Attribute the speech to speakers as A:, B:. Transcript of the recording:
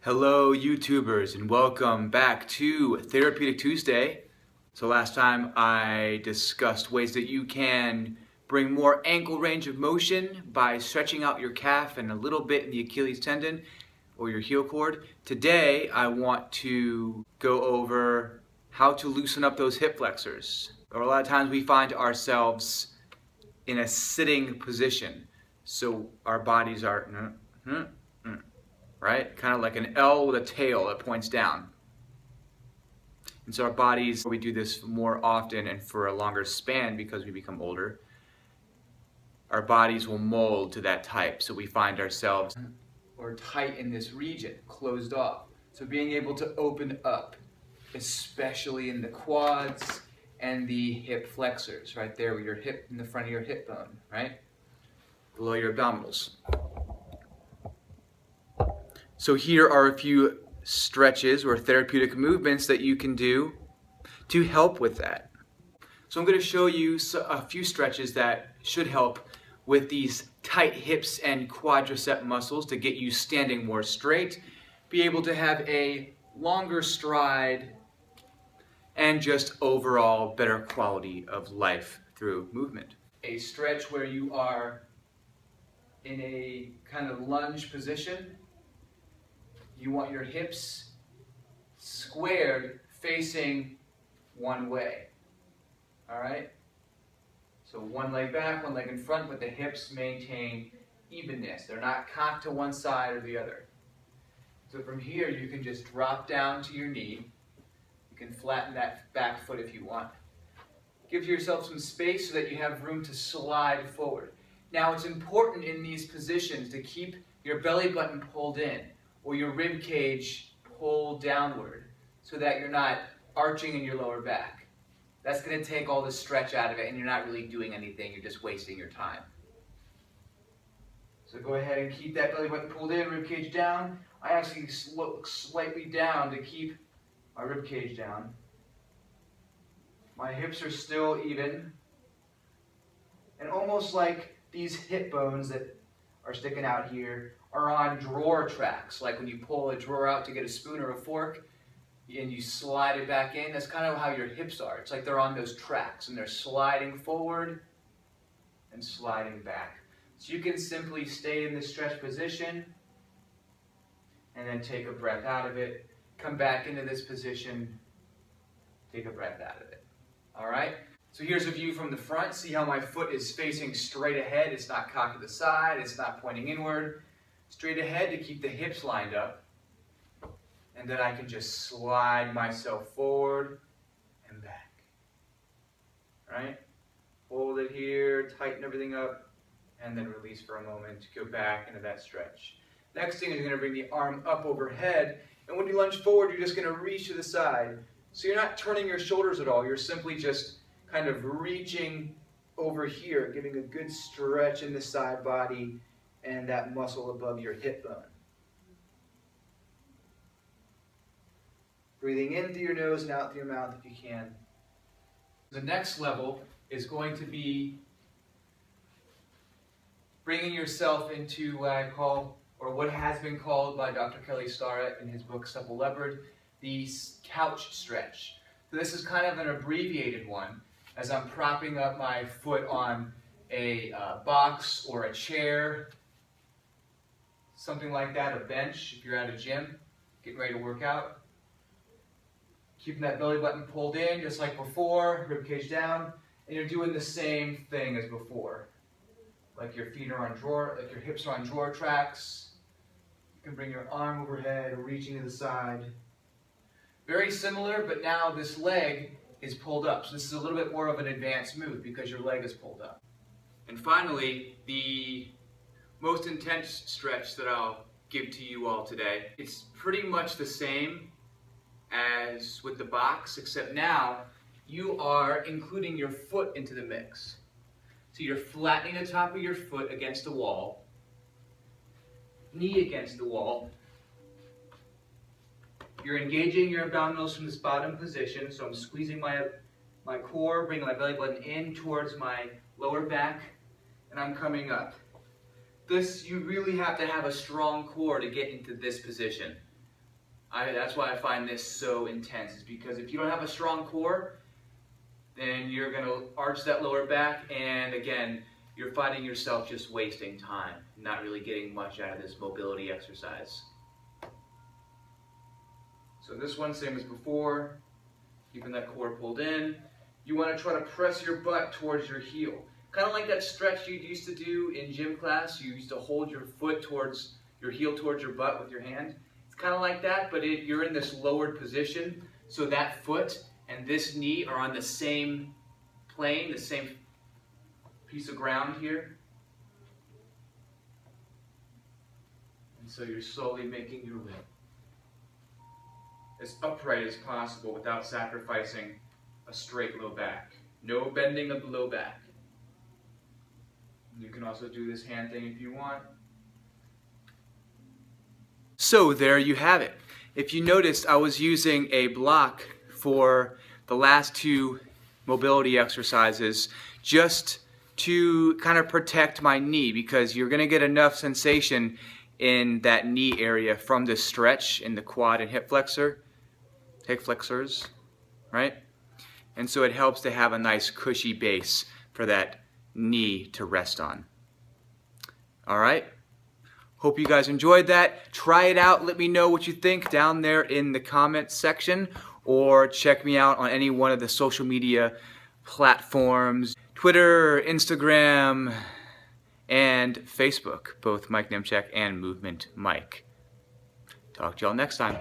A: Hello YouTubers and welcome back to Therapeutic Tuesday. So last time I discussed ways that you can bring more ankle range of motion by stretching out your calf and a little bit in the Achilles tendon or your heel cord. Today I want to go over how to loosen up those hip flexors. Or a lot of times we find ourselves in a sitting position. So our bodies are right? Kind of like an L with a tail that points down. And so our bodies, we do this more often and for a longer span because we become older, our bodies will mold to that type. So we find ourselves or tight in this region, closed off. So being able to open up, especially in the quads and the hip flexors, right there with your hip in the front of your hip bone, right? Below your abdominals. So here are a few stretches or therapeutic movements that you can do to help with that. So I'm going to show you a few stretches that should help with these tight hips and quadricep muscles to get you standing more straight, be able to have a longer stride, and just overall better quality of life through movement. A stretch where you are in a kind of lunge position. You want your hips squared facing one way, all right? So one leg back, one leg in front, but the hips maintain evenness. They're not cocked to one side or the other. So from here, you can just drop down to your knee. You can flatten that back foot if you want. Give yourself some space so that you have room to slide forward. Now, it's important in these positions to keep your belly button pulled in, or your rib cage pulled downward so that you're not arching in your lower back. That's going to take all the stretch out of it and you're not really doing anything, you're just wasting your time. So go ahead and keep that belly button pulled in, rib cage down. I actually look slightly down to keep my rib cage down. My hips are still even. And almost like these hip bones that are sticking out here are on drawer tracks, like when you pull a drawer out to get a spoon or a fork and you slide it back in. That's kind of how your hips are. It's like they're on those tracks and they're sliding forward and sliding back. So you can simply stay in this stretch position and then take a breath out of it, come back into this position, take a breath out of it. All right? So here's a view from the front. See how my foot is facing straight ahead. It's not cocked to the side. It's not pointing inward. Straight ahead to keep the hips lined up. And then I can just slide myself forward and back. Right? Hold it here, tighten everything up, and then release for a moment to go back into that stretch. Next thing is you're going to bring the arm up overhead. And when you lunge forward, you're just going to reach to the side. So you're not turning your shoulders at all. You're simply just kind of reaching over here, giving a good stretch in the side body and that muscle above your hip bone. Breathing in through your nose and out through your mouth if you can. The next level is going to be bringing yourself into what I call, or what has been called by Dr. Kelly Starrett in his book Supple Leopard, the couch stretch. So this is kind of an abbreviated one, as I'm propping up my foot on a box or a chair, something like that, a bench if you're at a gym, getting ready to work out. Keeping that belly button pulled in just like before, ribcage down, and you're doing the same thing as before. Like your feet are on drawer, like your hips are on drawer tracks. You can bring your arm overhead, reaching to the side. Very similar, but now this leg is pulled up. So this is a little bit more of an advanced move because your leg is pulled up. And finally, the most intense stretch that I'll give to you all today. It's pretty much the same as with the box, except now you are including your foot into the mix. So you're flattening the top of your foot against the wall, knee against the wall. You're engaging your abdominals from this bottom position, so I'm squeezing my core, bringing my belly button in towards my lower back, and I'm coming up. This, you really have to have a strong core to get into this position. That's why I find this so intense, is because if you don't have a strong core, then you're going to arch that lower back, and again, you're finding yourself just wasting time, not really getting much out of this mobility exercise. So this one, same as before, keeping that core pulled in. You want to try to press your butt towards your heel. Kind of like that stretch you used to do in gym class. You used to hold your foot towards your heel towards your butt with your hand. It's kind of like that, but you're in this lowered position, so that foot and this knee are on the same plane, the same piece of ground here. And so you're slowly making your way as upright as possible without sacrificing a straight low back. No bending of the low back. You can also do this hand thing if you want. So there you have it. If you noticed, I was using a block for the last two mobility exercises just to kind of protect my knee, because you're going to get enough sensation in that knee area from the stretch in the quad and hip flexors, right? And so it helps to have a nice cushy base for that knee to rest on. All right? Hope you guys enjoyed that. Try it out. Let me know what you think down there in the comments section, or check me out on any one of the social media platforms, Twitter, Instagram, and Facebook, both Mike Niemchak and Movement Mike. Talk to y'all next time.